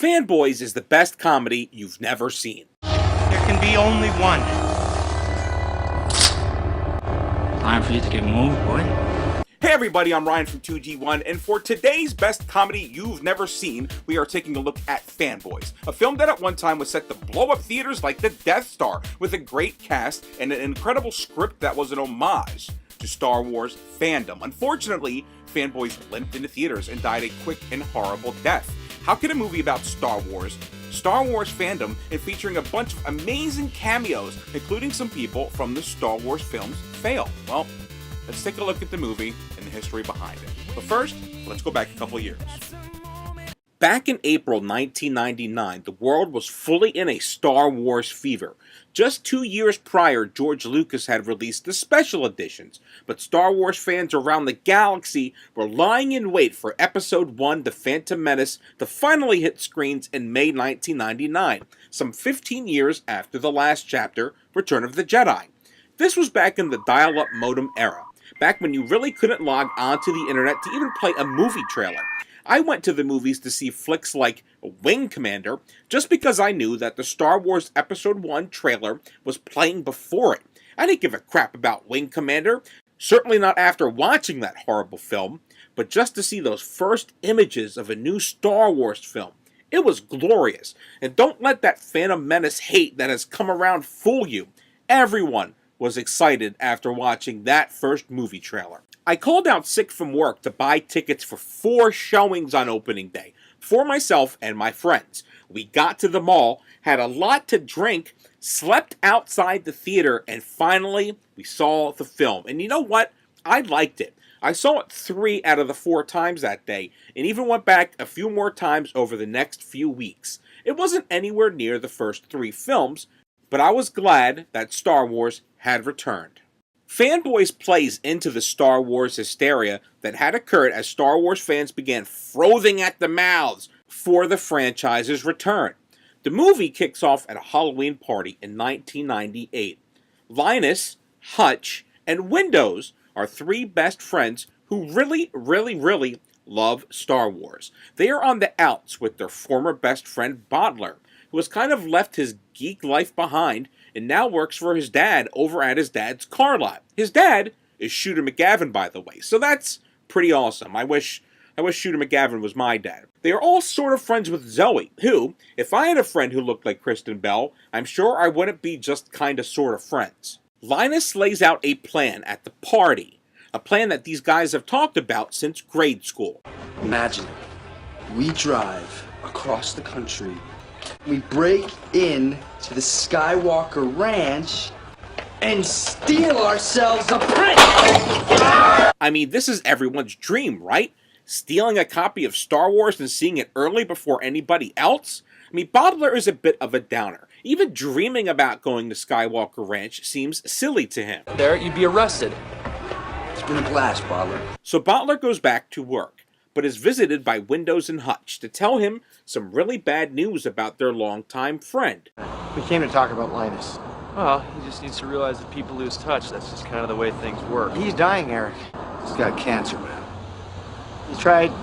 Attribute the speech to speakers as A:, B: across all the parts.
A: Fanboys is the best comedy you've never seen.
B: There can be only one.
C: Time for you to get moved, boy.
A: Hey everybody, I'm Ryan from 2G1, and for today's best comedy you've never seen, we are taking a look at Fanboys, a film that at one time was set to blow up theaters like the Death Star, with a great cast and an incredible script that was an homage to Star Wars fandom. Unfortunately, Fanboys limped into theaters and died a quick and horrible death. How can a movie about Star Wars fandom, and featuring a bunch of amazing cameos, including some people from the Star Wars films, fail? Well, let's take a look at the movie and the history behind it. But first, let's go back a couple years. Back in April 1999, the world was fully in a Star Wars fever. Just 2 years prior, George Lucas had released the special editions, but Star Wars fans around the galaxy were lying in wait for Episode 1, The Phantom Menace, to finally hit screens in May 1999, some 15 years after the last chapter, Return of the Jedi. This was back in the dial-up modem era, back when you really couldn't log onto the internet to even play a movie trailer. I went to the movies to see flicks like Wing Commander just because I knew that the Star Wars Episode 1 trailer was playing before it. I didn't give a crap about Wing Commander, certainly not after watching that horrible film, but just to see those first images of a new Star Wars film. It was glorious, and don't let that Phantom Menace hate that has come around fool you. Everyone was excited after watching that first movie trailer. I called out sick from work to buy tickets for 4 showings on opening day, for myself and my friends. We got to the mall, had a lot to drink, slept outside the theater, and finally, we saw the film. And you know what? I liked it. I saw it 3 out of the 4 times that day, and even went back a few more times over the next few weeks. It wasn't anywhere near the first 3 films, but I was glad that Star Wars had returned. Fanboys plays into the Star Wars hysteria that had occurred as Star Wars fans began frothing at the mouths for the franchise's return. The movie kicks off at a Halloween party in 1998. Linus, Hutch, and Windows are 3 best friends who really love Star Wars. They are on the outs with their former best friend Bottler, who has kind of left his geek life behind and now works for his dad over at his dad's car lot. His dad is Shooter McGavin, by the way, so that's pretty awesome. I wish Shooter McGavin was my dad. They are all sort of friends with Zoe, who, if I had a friend who looked like Kristen Bell, I'm sure I wouldn't be just kinda sort of friends. Linus lays out a plan at the party, a plan that these guys have talked about since grade school.
D: Imagine it. We drive across the country. We break in to the Skywalker Ranch and steal ourselves a prince!
A: I mean, this is everyone's dream, right? Stealing a copy of Star Wars and seeing it early before anybody else? I mean, Bottler is a bit of a downer. Even dreaming about going to Skywalker Ranch seems silly to him.
E: There, you'd be arrested.
D: It's been a blast, Bottler.
A: So Bottler goes back to work, but is visited by Windows and Hutch to tell him some really bad news about their longtime friend.
F: We came to talk about Linus.
E: Well, he just needs to realize that people lose touch. That's just kind of the way things work.
F: He's dying, Eric.
D: He's got cancer, man.
F: He tried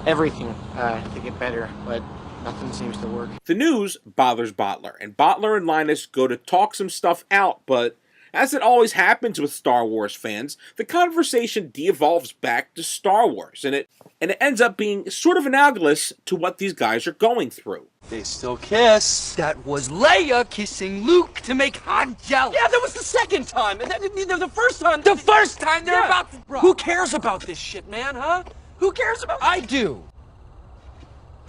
F: everything to get better, but nothing seems to work.
A: The news bothers Bottler, and Bottler and Linus go to talk some stuff out, but as it always happens with Star Wars fans, the conversation de-evolves back to Star Wars, and it ends up being sort of analogous to what these guys are going through.
E: They still kiss.
B: That was Leia kissing Luke to make Han jealous.
E: Yeah, that was the second time. And the first time.
B: The first time they're about to... Bro.
E: Who cares about this shit, man, huh? Who cares about...
B: I do.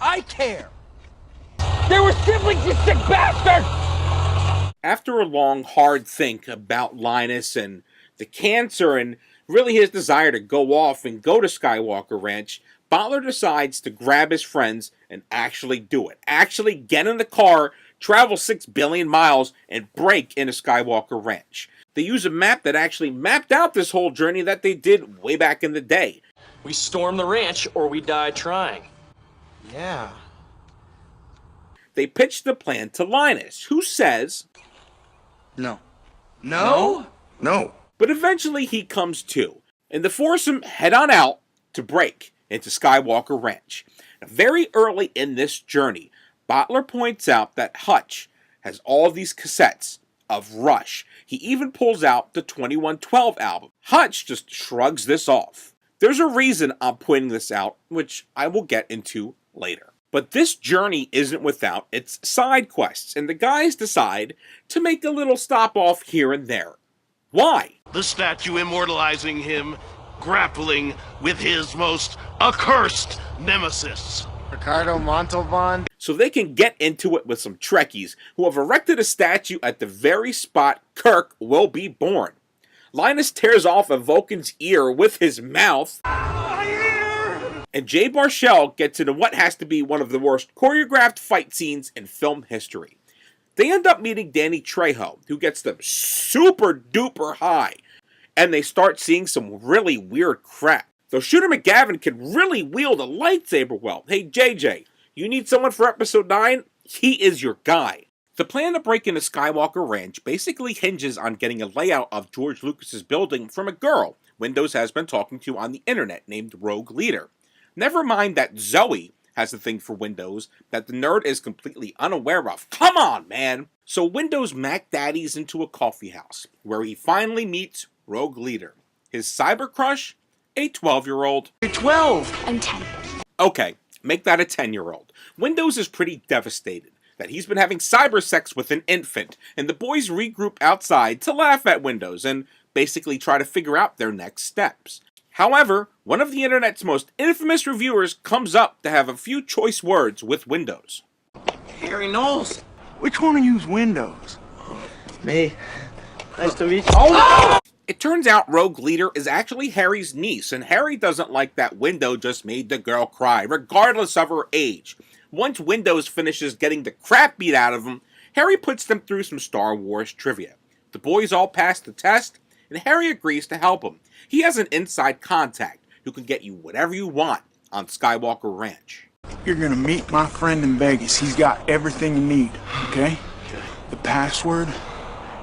B: I care. They were siblings, you sick bastard!
A: After a long, hard think about Linus and the cancer and really his desire to go off and go to Skywalker Ranch, Bottler decides to grab his friends and actually do it. Actually get in the car, travel 6 billion miles, and break into Skywalker Ranch. They use a map that actually mapped out this whole journey that they did way back in the day.
E: We storm the ranch or we die trying.
F: Yeah.
A: They pitch the plan to Linus, who says,
D: No.
B: No?
D: No.
A: but eventually he comes to, and the foursome head on out to break into Skywalker Ranch. Now, very early in this journey, Bottler points out that Hutch has all these cassettes of Rush. He even pulls out the 2112 album. Hutch just shrugs this off. There's a reason I'm pointing this out, which I will get into later. But this journey isn't without its side quests, and the guys decide to make a little stop off here and there. Why?
G: The statue immortalizing him, grappling with his most accursed nemesis.
F: Ricardo Montalban?
A: So they can get into it with some Trekkies who have erected a statue at the very spot Kirk will be born. Linus tears off a Vulcan's ear with his mouth. And Jay Baruchel gets into what has to be one of the worst choreographed fight scenes in film history. They end up meeting Danny Trejo, who gets them super duper high, and they start seeing some really weird crap. Though Shooter McGavin can really wield a lightsaber well. Hey JJ, you need someone for episode 9? He is your guy. The plan to break into Skywalker Ranch basically hinges on getting a layout of George Lucas's building from a girl Windows has been talking to on the internet named Rogue Leader. Never mind that Zoe has a thing for Windows that the nerd is completely unaware of. Come on, man! So Windows Mac Daddy's into a coffee house, where he finally meets Rogue Leader. His cyber crush? A 12-year-old.
F: You're 12!
H: I'm 10.
A: Okay, make that a 10-year-old. Windows is pretty devastated that he's been having cyber sex with an infant, and the boys regroup outside to laugh at Windows and basically try to figure out their next steps. However, one of the internet's most infamous reviewers comes up to have a few choice words with Windows.
F: Harry Knowles!
B: Which one of you's Windows?
F: Me. Nice to meet you. Oh!
A: It turns out Rogue Leader is actually Harry's niece, and Harry doesn't like that Window just made the girl cry, regardless of her age. Once Windows finishes getting the crap beat out of him, Harry puts them through some Star Wars trivia. The boys all pass the test, and Harry agrees to help him. He has an inside contact who can get you whatever you want on Skywalker Ranch.
B: You're gonna meet my friend in Vegas. He's got everything you need, okay? The password?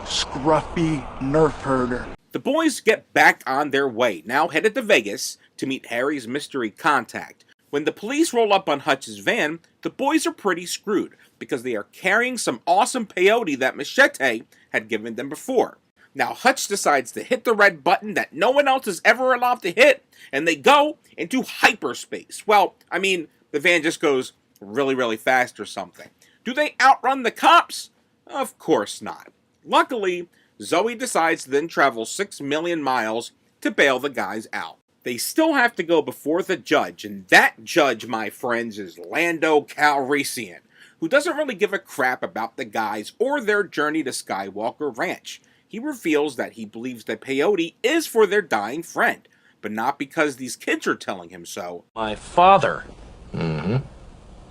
B: Scruffy Nerf Herder.
A: The boys get back on their way, now headed to Vegas to meet Harry's mystery contact. When the police roll up on Hutch's van, the boys are pretty screwed because they are carrying some awesome peyote that Machete had given them before. Now Hutch decides to hit the red button that no one else is ever allowed to hit, and they go into hyperspace. Well, I mean, the van just goes really, really fast or something. Do they outrun the cops? Of course not. Luckily, Zoe decides to then travel 6 million miles to bail the guys out. They still have to go before the judge, and that judge, my friends, is Lando Calrissian, who doesn't really give a crap about the guys or their journey to Skywalker Ranch. He reveals that he believes that peyote is for their dying friend, but not because these kids are telling him so.
E: My father.
I: Mm-hmm.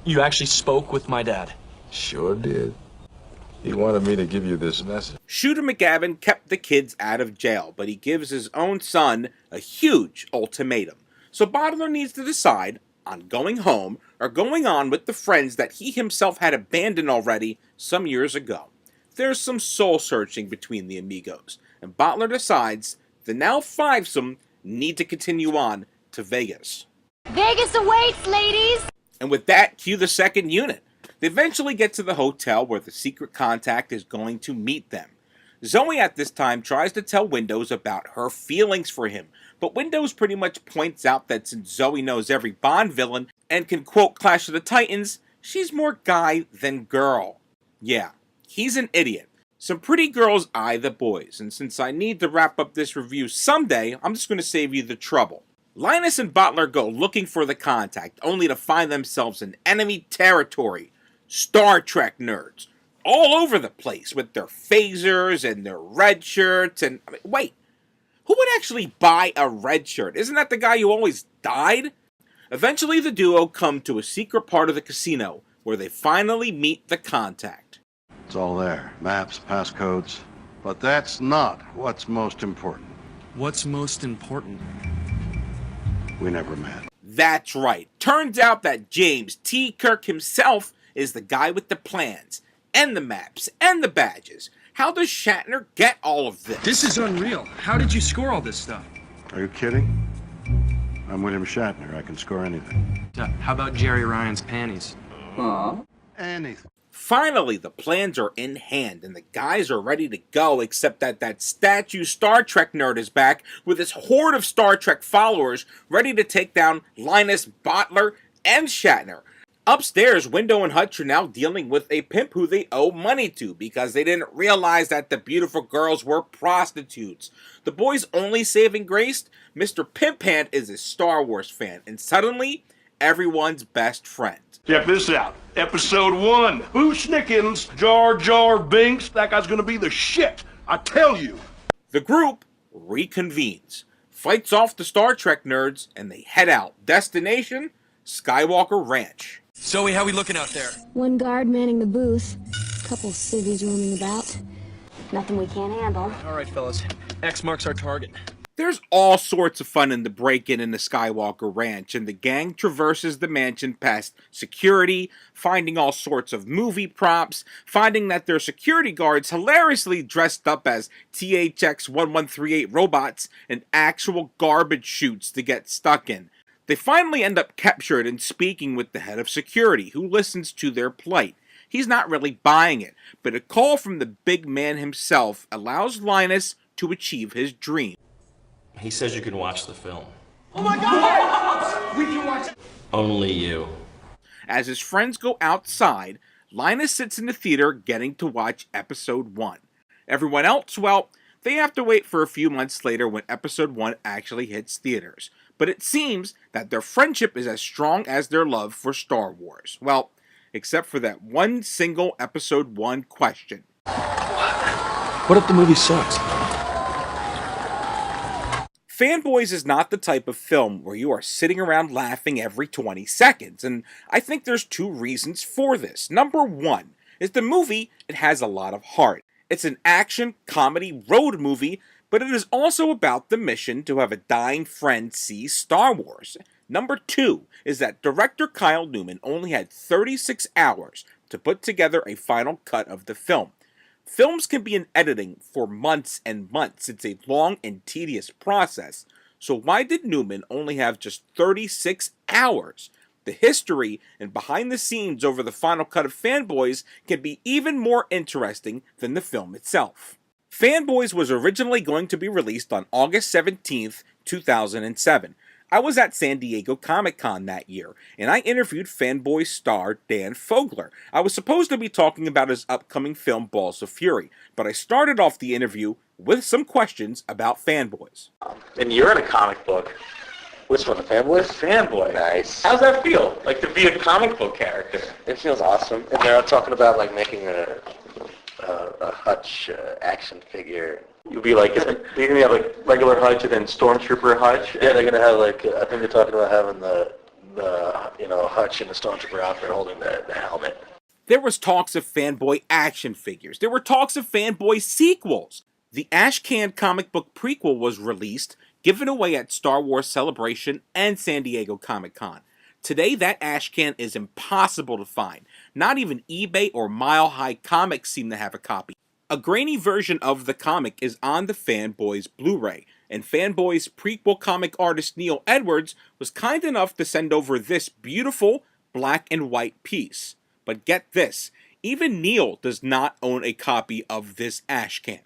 E: You actually spoke with my dad.
I: Sure did. He wanted me to give you this message.
A: Shooter McGavin kept the kids out of jail, but he gives his own son a huge ultimatum. So Bottler needs to decide on going home or going on with the friends that he himself had abandoned already some years ago. There's some soul searching between the amigos, and Bottler decides the now fivesome need to continue on to Vegas.
H: Vegas awaits, ladies!
A: And with that, cue the second unit. They eventually get to the hotel where the secret contact is going to meet them. Zoe at this time tries to tell Windows about her feelings for him, but Windows pretty much points out that since Zoe knows every Bond villain and can quote Clash of the Titans, she's more guy than girl. Yeah, he's an idiot. Some pretty girls eye the boys, and since I need to wrap up this review someday, I'm just going to save you the trouble. Linus and Bottler go looking for the contact, only to find themselves in enemy territory. Star Trek nerds, all over the place with their phasers and their red shirts and... wait, who would actually buy a red shirt? Isn't that the guy who always died? Eventually the duo come to a secret part of the casino where they finally meet the contact.
J: It's all there, maps, passcodes, but that's not what's most important.
E: What's most important?
J: We never met.
A: That's right. Turns out that James T. Kirk himself is the guy with the plans, and the maps, and the badges. How does Shatner get all of this?
K: This is unreal. How did you score all this stuff?
J: Are you kidding? I'm William Shatner. I can score anything.
E: How about Jerry Ryan's panties?
J: anything.
A: Finally, the plans are in hand, and the guys are ready to go, except that that statue Star Trek nerd is back with his horde of Star Trek followers ready to take down Linus, Butler, and Shatner. Upstairs, Window and Hutch are now dealing with a pimp who they owe money to because they didn't realize that the beautiful girls were prostitutes. The boy's only saving grace? Mr. Pimp Hand is a Star Wars fan, and suddenly, everyone's best friend.
G: Check this out. Episode 1. Who Snickens? Jar Jar Binks? That guy's gonna be the shit. I tell you.
A: The group reconvenes, fights off the Star Trek nerds, and they head out. Destination? Skywalker Ranch.
K: Zoe, how we looking out there?
H: One guard manning the booth. Couple civvies roaming about. Nothing we can't handle.
K: All right, fellas. X marks our target.
A: There's all sorts of fun in the break-in the Skywalker Ranch, and the gang traverses the mansion past security, finding all sorts of movie props, finding that their security guards hilariously dressed up as THX-1138 robots and actual garbage chutes to get stuck in. They finally end up captured and speaking with the head of security, who listens to their plight. He's not really buying it, but a call from the big man himself allows Linus to achieve his dream.
L: He says you can watch the film.
F: Oh my God! We can watch it.
L: Only you.
A: As his friends go outside, Linus sits in the theater getting to watch episode 1. Everyone else, well, they have to wait for a few months later when episode 1 actually hits theaters. But it seems that their friendship is as strong as their love for Star Wars. Well, except for that one single episode 1 question.
L: What if the movie sucks?
A: Fanboys is not the type of film where you are sitting around laughing every 20 seconds, and I think there's 2 reasons for this. Number 1 is the movie, it has a lot of heart. It's an action, comedy, road movie, but it is also about the mission to have a dying friend see Star Wars. Number 2 is that director Kyle Newman only had 36 hours to put together a final cut of the film. Films can be in editing for months and months. It's a long and tedious process. So why did Newman only have just 36 hours? The history and behind the scenes over the final cut of Fanboys can be even more interesting than the film itself. Fanboys was originally going to be released on August 17th, 2007. I was at San Diego Comic-Con that year, and I interviewed Fanboys star Dan Fogler. I was supposed to be talking about his upcoming film Balls of Fury, but I started off the interview with some questions about Fanboys.
M: And you're in a comic book. Which one, the Fanboys? Fanboy. Nice. How's that feel? Like to be a comic book character? It feels awesome. And they're talking about like making a Hutch action figure. You'll be like, they're gonna have like regular Hutch and then Stormtrooper Hutch. Yeah, they're gonna have like, I think they're talking about having the Hutch and the Stormtrooper outfit holding the helmet.
A: There was talks of Fanboy action figures. There were talks of Fanboy sequels. The Ashcan comic book prequel was released, given away at Star Wars Celebration and San Diego Comic-Con. Today, that Ashcan is impossible to find. Not even eBay or Mile High Comics seem to have a copy. A grainy version of the comic is on the Fanboys Blu-ray, and Fanboys prequel comic artist Neil Edwards was kind enough to send over this beautiful black and white piece. But get this, even Neil does not own a copy of this Ashcan.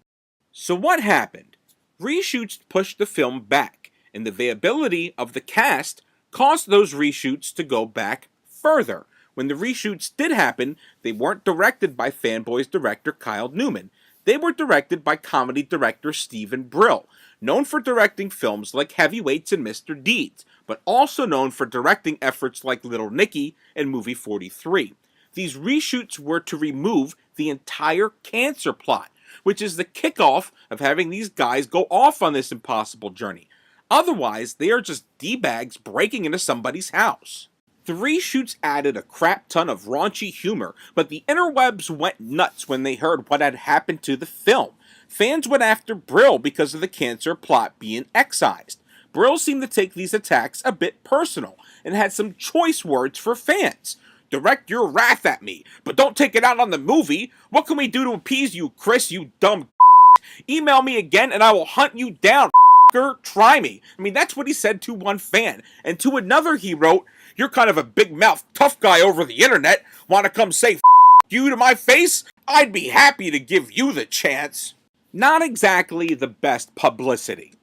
A: So what happened? Reshoots pushed the film back, and the availability of the cast caused those reshoots to go back further. When the reshoots did happen, they weren't directed by Fanboys director Kyle Newman. They were directed by comedy director Stephen Brill, known for directing films like Heavyweights and Mr. Deeds, but also known for directing efforts like Little Nicky and Movie 43. These reshoots were to remove the entire cancer plot, which is the kickoff of having these guys go off on this impossible journey. Otherwise, they are just D-bags breaking into somebody's house. The reshoots added a crap ton of raunchy humor, but the interwebs went nuts when they heard what had happened to the film. Fans went after Brill because of the cancer plot being excised. Brill seemed to take these attacks a bit personal, and had some choice words for fans. Direct your wrath at me, but don't take it out on the movie. What can we do to appease you, Chris, you dumb Email me again and I will hunt you down, Try me. I mean, that's what he said to one fan. And to another he wrote, You're kind of a big-mouth tough guy over the internet. Want to come say you to my face? I'd be happy to give you the chance. Not exactly the best publicity.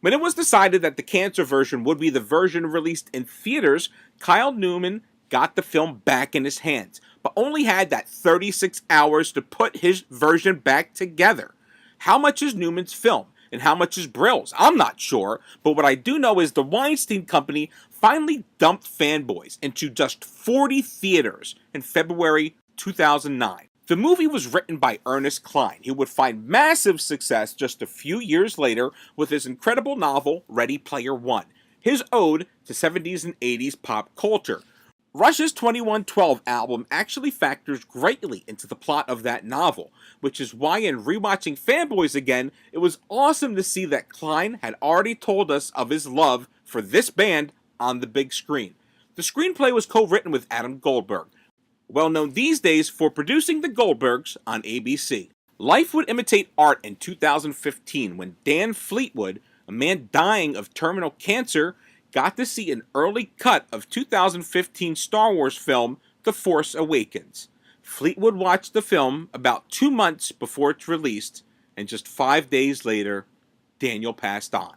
A: When it was decided that the cancer version would be the version released in theaters, Kyle Newman got the film back in his hands, but only had that 36 hours to put his version back together. How much is Newman's film? And how much is Brill's? I'm not sure, but what I do know is the Weinstein Company finally dumped Fanboys into just 40 theaters in February 2009. The movie was written by Ernest Cline, who would find massive success just a few years later with his incredible novel Ready Player One, his ode to 70s and 80s pop culture. Rush's 2112 album actually factors greatly into the plot of that novel, which is why in rewatching Fanboys again, it was awesome to see that Cline had already told us of his love for this band on the big screen. The screenplay was co-written with Adam Goldberg, well known these days for producing The Goldbergs on ABC. Life would imitate art in 2015 when Dan Fleetwood, a man dying of terminal cancer, got to see an early cut of 2015 Star Wars film The Force Awakens. Fleetwood watched the film about 2 months before it's released, and just 5 days later, Daniel passed on.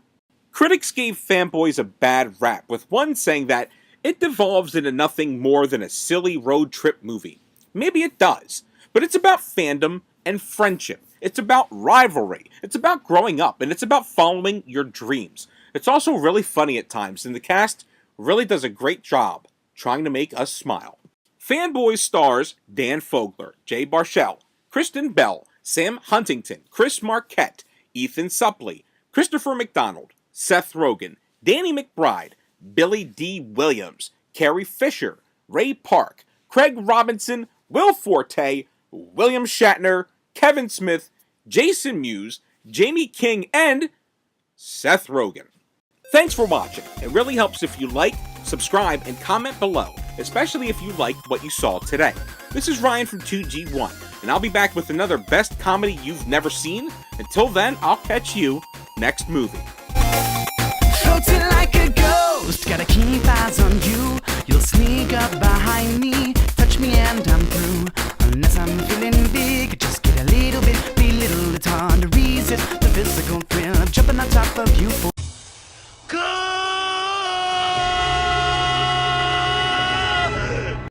A: Critics gave Fanboys a bad rap, with one saying that it devolves into nothing more than a silly road trip movie. Maybe it does, but it's about fandom and friendship. It's about rivalry. It's about growing up, and it's about following your dreams. It's also really funny at times, and the cast really does a great job trying to make us smile. Fanboys stars Dan Fogler, Jay Baruchel, Kristen Bell, Sam Huntington, Chris Marquette, Ethan Suplee, Christopher McDonald, Seth Rogen, Danny McBride, Billy D. Williams, Carrie Fisher, Ray Park, Craig Robinson, Will Forte, William Shatner, Kevin Smith, Jason Mewes, Jamie King, and Seth Rogen. Thanks for watching. It really helps if you like, subscribe, and comment below, especially if you liked what you saw today. This is Ryan from 2G1, and I'll be back with another best comedy you've never seen. Until then, I'll catch you next movie.
N: Floating like a ghost, gotta keep eyes on you. You'll sneak up behind me.